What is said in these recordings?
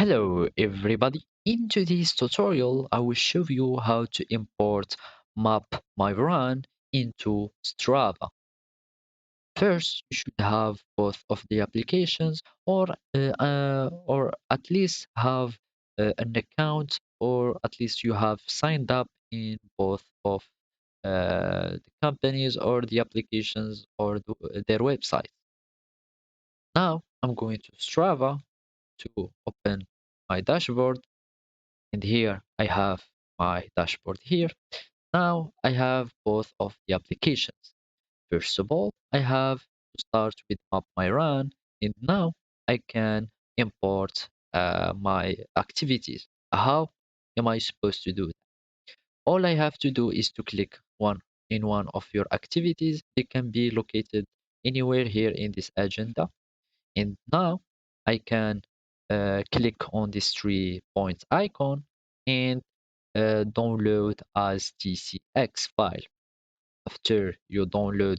Hello everybody. In today's tutorial, I will show you how to import mapmyrun into Strava. First, you should have both of the applications or at least have an account or at least you have signed up in both of the companies or the applications or their website. Now, I'm going to Strava to open my dashboard. And here I have my dashboard here. Now I have both of the applications. First of all, I have to start with mapmyrun, and now I can import my activities. How am I supposed to do that? All I have to do is to click one of your activities. They can be located anywhere here in this agenda. And now I can click on this 3 points icon and download as TCX file. After you download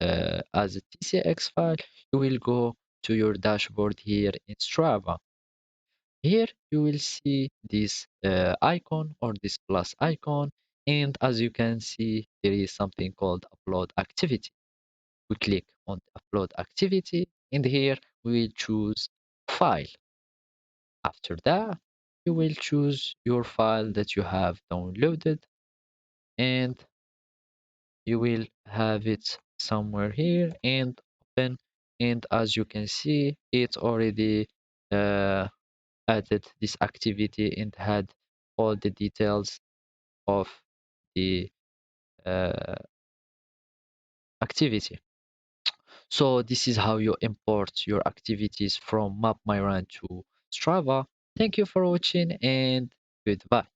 as a TCX file, you will go to your dashboard here in Strava. Here you will see this icon or this plus icon, and as you can see, there is something called upload activity. We click on upload activity, and here we will choose file. After that, you will choose your file that you have downloaded, and you will have it somewhere here and open. And as you can see, it already uh, added this activity and had all the details of the uh, activity. So this is how you import your activities from mapmyrun to Strava. Thank you for watching and goodbye.